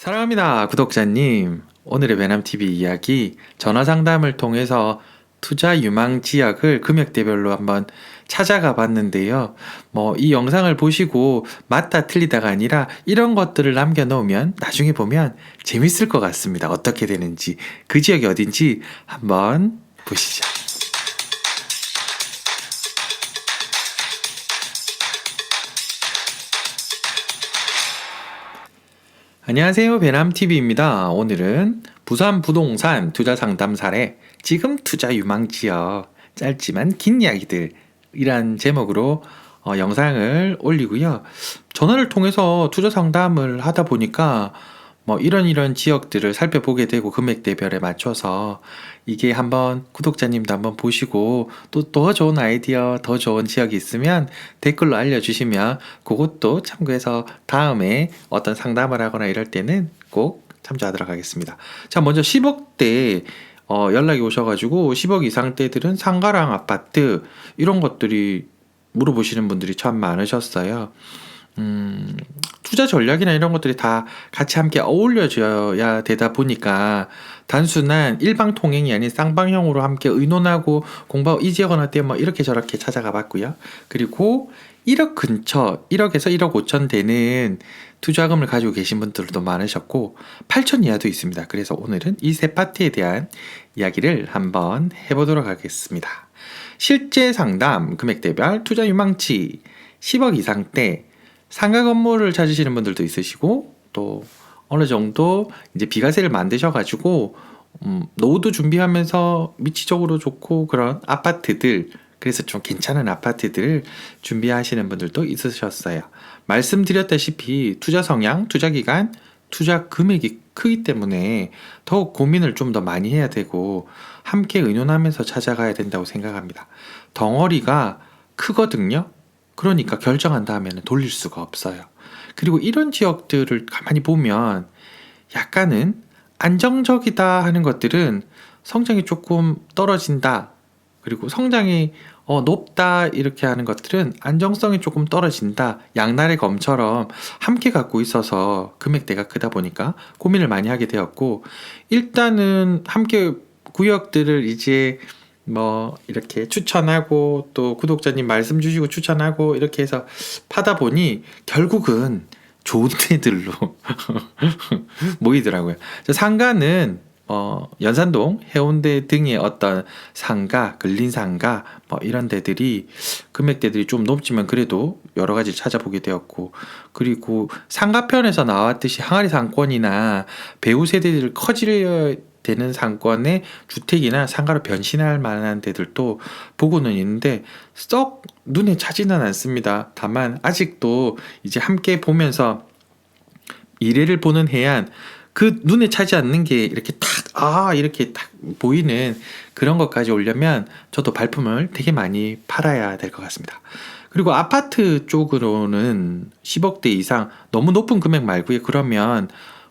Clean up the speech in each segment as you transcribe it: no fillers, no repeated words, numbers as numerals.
사랑합니다, 구독자님. 오늘의 배남TV 이야기, 전화상담을 통해서 투자 유망 지역을 금액대별로 한번 찾아가 봤는데요. 이 영상을 보시고 맞다 틀리다가 아니라 이런 것들을 남겨놓으면 나중에 보면 재밌을 것 같습니다. 어떻게 되는지, 그 지역이 어딘지 한번 보시죠. 안녕하세요, 배남TV입니다. 오늘은 부산 부동산 투자 상담 사례, 지금 투자 유망 지역, 짧지만 긴 이야기들이란 제목으로 영상을 올리고요. 전화를 통해서 투자 상담을 하다 보니까 이런 지역들을 살펴보게 되고 금액대별에 맞춰서 이게 한번 구독자님도 한번 보시고 또 더 좋은 아이디어, 더 좋은 지역이 있으면 댓글로 알려주시면 그것도 참고해서 다음에 어떤 상담을 하거나 이럴 때는 꼭 참조하도록 하겠습니다. 자, 먼저 10억대 연락이 오셔가지고 10억 이상대들은 상가랑 아파트 이런 것들이 물어보시는 분들이 참 많으셨어요. 투자 전략이나 이런 것들이 다 같이 함께 어울려져야 되다 보니까 단순한 일방통행이 아닌 쌍방향으로 함께 의논하고 공부하고 이 지역은 어때 이렇게 저렇게 찾아가 봤고요. 그리고 1억 근처, 1억에서 1억 5천 되는 투자금을 가지고 계신 분들도 많으셨고 8천 이하도 있습니다. 그래서 오늘은 이 세 파트에 대한 이야기를 한번 해보도록 하겠습니다. 실제 상담 금액대별 투자 유망치 10억 이상대 상가 건물을 찾으시는 분들도 있으시고 또 어느 정도 이제 비과세를 만드셔가지고 노후도 준비하면서 위치적으로 좋고 그런 아파트들, 그래서 좀 괜찮은 아파트들 준비하시는 분들도 있으셨어요. 말씀드렸다시피 투자 성향, 투자 기간, 투자 금액이 크기 때문에 더욱 고민을 좀 더 많이 해야 되고 함께 의논하면서 찾아가야 된다고 생각합니다. 덩어리가 크거든요. 그러니까 결정한 다음에는 돌릴 수가 없어요. 그리고 이런 지역들을 가만히 보면 약간은 안정적이다 하는 것들은 성장이 조금 떨어진다, 그리고 성장이 높다 이렇게 하는 것들은 안정성이 조금 떨어진다, 양날의 검처럼 함께 갖고 있어서 금액대가 크다 보니까 고민을 많이 하게 되었고, 일단은 함께 구역들을 이제 이렇게 추천하고 또 구독자님 말씀 주시고 추천하고 이렇게 해서 파다 보니 결국은 좋은 데들로 모이더라고요. 상가는 연산동, 해운대 등의 어떤 상가, 근린 상가 이런 데들이 금액대들이 좀 높지만 그래도 여러 가지 찾아보게 되었고, 그리고 상가편에서 나왔듯이 항아리 상권이나 배우 세대들 커질 되는 상권의 주택이나 상가로 변신할 만한 데들도 보고는 있는데 썩 눈에 차지는 않습니다. 다만 아직도 이제 함께 보면서 미래를 보는 해안, 그 눈에 차지 않는 게 이렇게 이렇게 딱 보이는 그런 것까지 오려면 저도 발품을 되게 많이 팔아야 될 것 같습니다. 그리고 아파트 쪽으로는 10억대 이상 너무 높은 금액 말고요. 그러면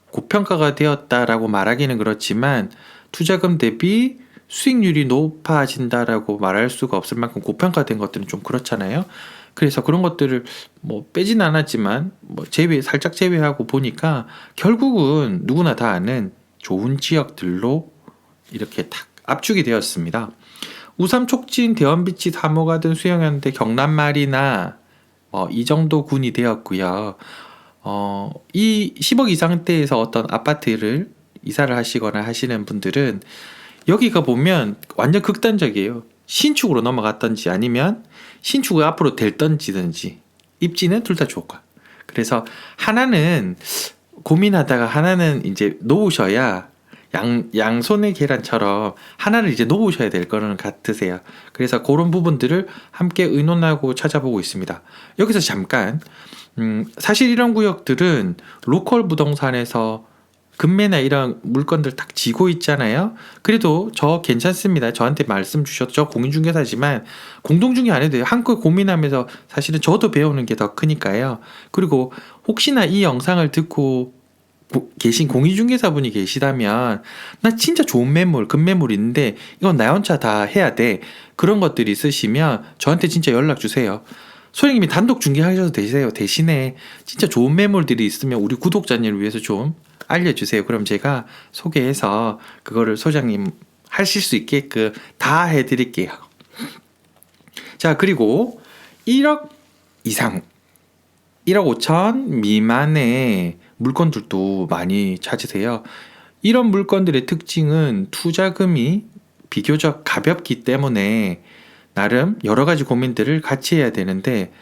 고평가가 되었다라고 말하기는 그렇지만 투자금 대비 수익률이 높아진다라고 말할 수가 없을 만큼 고평가된 것들은 좀 그렇잖아요. 그래서 그런 것들을 빼진 않았지만 살짝 제외하고 보니까 결국은 누구나 다 아는 좋은 지역들로 이렇게 딱 압축이 되었습니다. 우삼, 촉진, 대원비치, 사모가든, 수영현대, 경남말이나 이 정도 군이 되었고요. 이 10억 이상대에서 어떤 아파트를 이사를 하시거나 하시는 분들은 여기가 보면 완전 극단적이에요. 신축으로 넘어갔던지 아니면 신축을 앞으로 델던지든지 입지는 둘 다 좋고, 그래서 하나는 고민하다가 하나는 이제 놓으셔야 양손의 계란처럼 하나를 이제 놓으셔야 될 거는 같으세요. 그래서 그런 부분들을 함께 의논하고 찾아보고 있습니다. 여기서 잠깐 사실 이런 구역들은 로컬 부동산에서 금매나 이런 물건들 딱 지고 있잖아요. 그래도 저 괜찮습니다. 저한테 말씀 주셔도, 저 공인중개사지만 공동중개 안 해도 돼요. 한껏 고민하면서 사실은 저도 배우는 게 더 크니까요. 그리고 혹시나 이 영상을 듣고 계신 공인중개사분이 계시다면 나 진짜 좋은 매물, 금매물 있는데 이건 나 혼자 다 해야 돼, 그런 것들이 있으시면 저한테 진짜 연락 주세요. 소장님이 단독 중개하셔도 되세요. 대신에 진짜 좋은 매물들이 있으면 우리 구독자님을 위해서 좀 알려주세요. 그럼 제가 소개해서 그거를 소장님 하실 수 있게끔 다 해드릴게요. 자, 그리고 1억 이상, 1억 5천 미만의 물건들도 많이 찾으세요. 이런 물건들의 특징은 투자금이 비교적 가볍기 때문에 나름 여러 가지 고민들을 같이 해야 되는데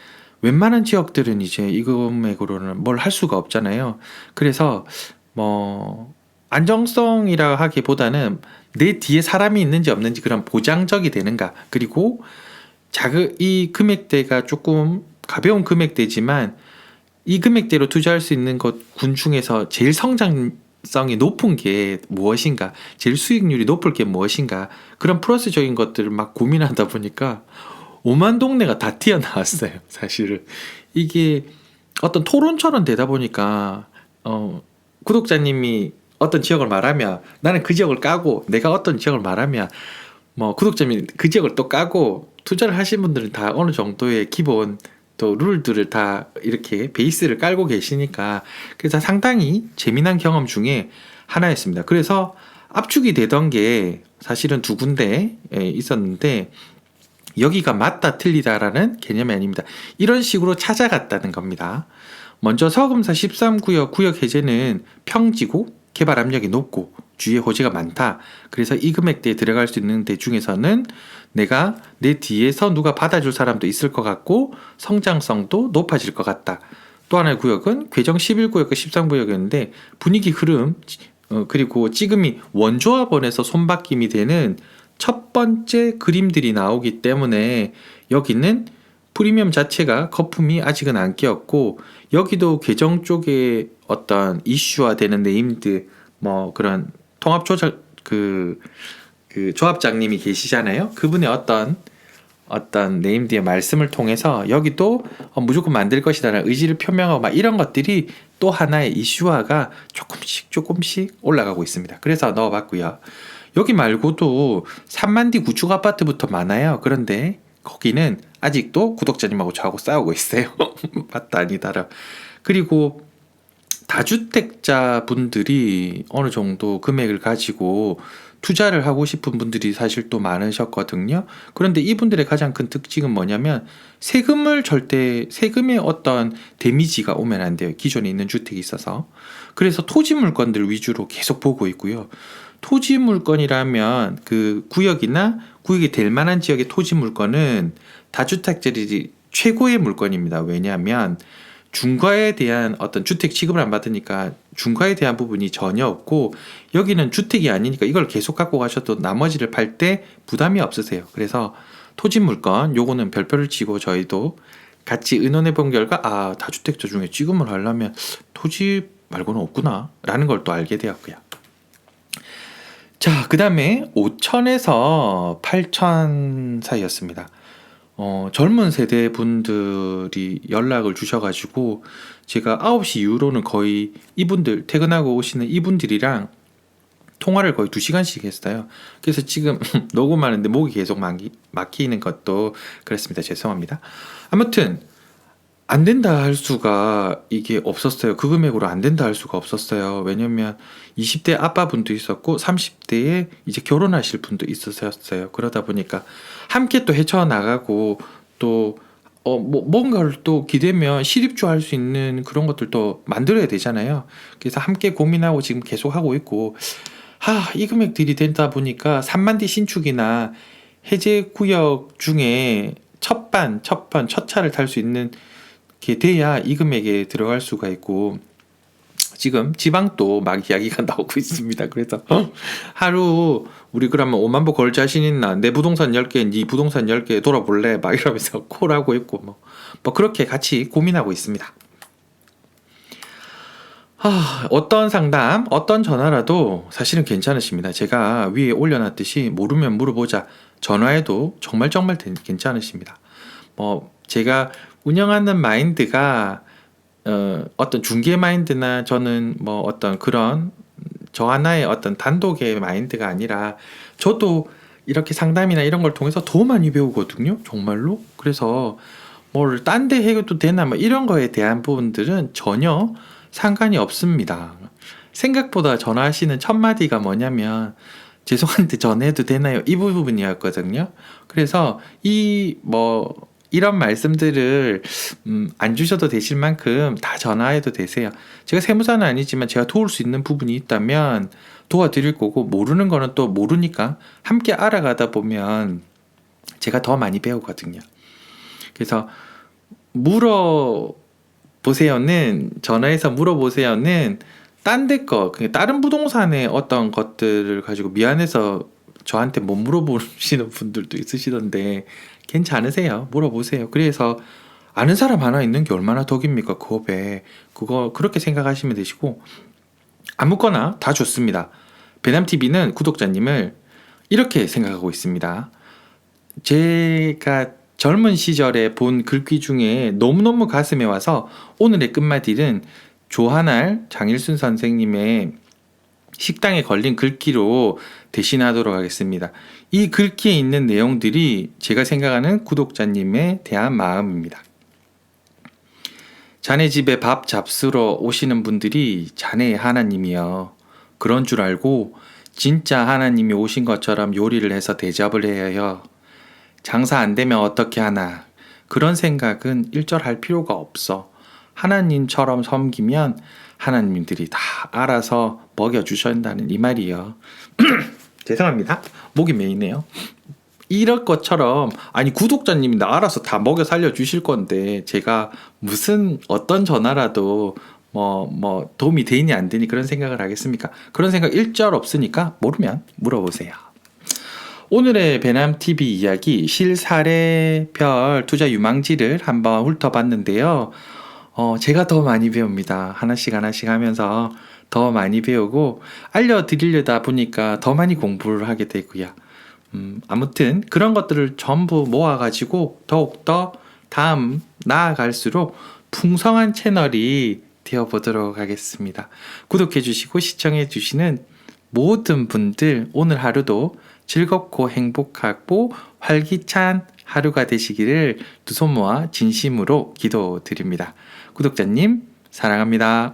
웬만한 지역들은 이제 이 금액으로는 뭘 할 수가 없잖아요. 그래서 뭐 안정성이라 하기보다는 내 뒤에 사람이 있는지 없는지 그런 보장적이 되는가, 그리고 이 금액대가 조금 가벼운 금액대지만 이 금액대로 투자할 수 있는 군 중에서 제일 성장성이 높은 게 무엇인가, 제일 수익률이 높을 게 무엇인가, 그런 플러스적인 것들을 막 고민하다 보니까 오만 동네가 다 튀어나왔어요. 사실은 이게 어떤 토론처럼 되다 보니까 구독자님이 어떤 지역을 말하면 나는 그 지역을 까고, 내가 어떤 지역을 말하면 뭐 구독자님이 그 지역을 또 까고, 투자를 하신 분들은 다 어느 정도의 기본 또 룰들을 다 이렇게 베이스를 깔고 계시니까, 그래서 상당히 재미난 경험 중에 하나였습니다. 그래서 압축이 되던 게 사실은 두 군데 있었는데 여기가 맞다 틀리다라는 개념이 아닙니다. 이런 식으로 찾아갔다는 겁니다. 먼저 서금사 13구역 구역 해제는 평지고 개발 압력이 높고 주위에 호재가 많다. 그래서 이 금액대에 들어갈 수 있는 데 중에서는 내가 내 뒤에서 누가 받아줄 사람도 있을 것 같고 성장성도 높아질 것 같다. 또 하나의 구역은 괴정 11구역과 13구역이었는데 분위기 흐름, 그리고 지금이 원조합원에서 손바뀜이 되는 첫 번째 그림들이 나오기 때문에 여기는 프리미엄 자체가 거품이 아직은 안 끼었고, 여기도 계정 쪽에 어떤 이슈화 되는 네임드, 뭐 그런 통합 조작 그 조합장님이 계시잖아요. 그분의 어떤 네임드의 말씀을 통해서 여기도 무조건 만들 것이다라는 의지를 표명하고 막 이런 것들이 또 하나의 이슈화가 조금씩 올라가고 있습니다. 그래서 넣어봤고요. 여기 말고도 3만디 구축 아파트부터 많아요. 그런데 거기는 아직도 구독자님하고 저하고 싸우고 있어요. 맞다 아니다라. 그리고 다주택자 분들이 어느 정도 금액을 가지고 투자를 하고 싶은 분들이 사실 또 많으셨거든요. 그런데 이분들의 가장 큰 특징은 뭐냐면 세금의 어떤 데미지가 오면 안 돼요. 기존에 있는 주택이 있어서. 그래서 토지 물건들 위주로 계속 보고 있고요. 토지 물건이라면 그 구역이 될 만한 지역의 토지 물건은 다주택자들이 최고의 물건입니다. 왜냐하면 중과에 대한 어떤 주택 취급을 안 받으니까 중과에 대한 부분이 전혀 없고, 여기는 주택이 아니니까 이걸 계속 갖고 가셔도 나머지를 팔 때 부담이 없으세요. 그래서 토지 물건 요거는 별표를 치고 저희도 같이 의논해 본 결과 다주택자 중에 취급을 하려면 토지 말고는 없구나 라는 걸 또 알게 되었고요. 자, 그 다음에 5천에서 8천 사이였습니다. 젊은 세대 분들이 연락을 주셔가지고 제가 9시 이후로는 거의 이분들 퇴근하고 오시는 이분들이랑 통화를 거의 2시간씩 했어요. 그래서 지금 녹음하는데 목이 계속 막히는 것도 그렇습니다. 죄송합니다. 아무튼 안 된다 할 수가 이게 없었어요. 그 금액으로 안 된다 할 수가 없었어요. 왜냐면 20대 아빠분도 있었고 30대에 이제 결혼하실 분도 있었어요. 그러다 보니까 함께 또 헤쳐나가고 또 뭔가를 또 기대면 실입주 할 수 있는 그런 것들도 만들어야 되잖아요. 그래서 함께 고민하고 지금 계속 하고 있고, 이 금액들이 된다 보니까 3만디 신축이나 해제 구역 중에 첫 차를 탈 수 있는 게 돼야 이 금액에 들어갈 수가 있고, 지금 지방도 막 이야기가 나오고 있습니다. 그래서 하루 우리 그러면 5만 부 걸 자신 있나? 내 부동산 10개, 네 부동산 10개 돌아볼래? 막 이러면서 콜하고 있고 뭐 그렇게 같이 고민하고 있습니다. 어떤 상담, 어떤 전화라도 사실은 괜찮으십니다. 제가 위에 올려놨듯이 모르면 물어보자. 전화해도 정말 괜찮으십니다. 제가 운영하는 마인드가 어떤 중개 마인드나 저는 어떤 그런 저 하나의 어떤 단독의 마인드가 아니라 저도 이렇게 상담이나 이런 걸 통해서 더 많이 배우거든요. 정말로. 그래서 뭘 딴 데 해도 되나 이런 거에 대한 부분들은 전혀 상관이 없습니다. 생각보다 전화하시는 첫 마디가 뭐냐면 죄송한데 전화해도 되나요? 이 부분이었거든요. 그래서 이런 말씀들을 안 주셔도 되실 만큼 다 전화해도 되세요. 제가 세무사는 아니지만 제가 도울 수 있는 부분이 있다면 도와드릴 거고, 모르는 거는 또 모르니까 함께 알아가다 보면 제가 더 많이 배우거든요. 그래서 전화해서 물어보세요는 딴 데 거, 다른 부동산의 어떤 것들을 가지고 미안해서 저한테 못 물어보시는 분들도 있으시던데 괜찮으세요? 물어보세요. 그래서 아는 사람 하나 있는 게 얼마나 덕입니까? 그 업에. 그거 그렇게 생각하시면 되시고, 아무거나 다 좋습니다. 배남TV는 구독자님을 이렇게 생각하고 있습니다. 제가 젊은 시절에 본 글귀 중에 너무너무 가슴에 와서 오늘의 끝마디는 조한알 장일순 선생님의 식당에 걸린 글귀로 대신하도록 하겠습니다. 이 글귀에 있는 내용들이 제가 생각하는 구독자님에 대한 마음입니다. 자네 집에 밥 잡수러 오시는 분들이 자네의 하나님이여. 그런 줄 알고 진짜 하나님이 오신 것처럼 요리를 해서 대접을 해요. 장사 안 되면 어떻게 하나. 그런 생각은 일절할 필요가 없어. 하나님처럼 섬기면 하나님들이 다 알아서 먹여주신다는 이 말이요. 죄송합니다. 목이 메이네요. 이럴 것처럼, 아니 구독자님이 나 알아서 다 먹여 살려주실 건데 제가 무슨 어떤 전화라도 도움이 되니 안 되니 그런 생각을 하겠습니까? 그런 생각 일절 없으니까 모르면 물어보세요. 오늘의 배남TV 이야기 실사례별 투자 유망지를 한번 훑어봤는데요. 제가 더 많이 배웁니다. 하나씩 하면서 더 많이 배우고 알려드리려다 보니까 더 많이 공부를 하게 되고요. 아무튼 그런 것들을 전부 모아가지고 더욱더 다음 나아갈수록 풍성한 채널이 되어보도록 하겠습니다. 구독해주시고 시청해주시는 모든 분들 오늘 하루도 즐겁고 행복하고 활기찬 하루가 되시기를 두 손 모아 진심으로 기도드립니다. 구독자님 사랑합니다.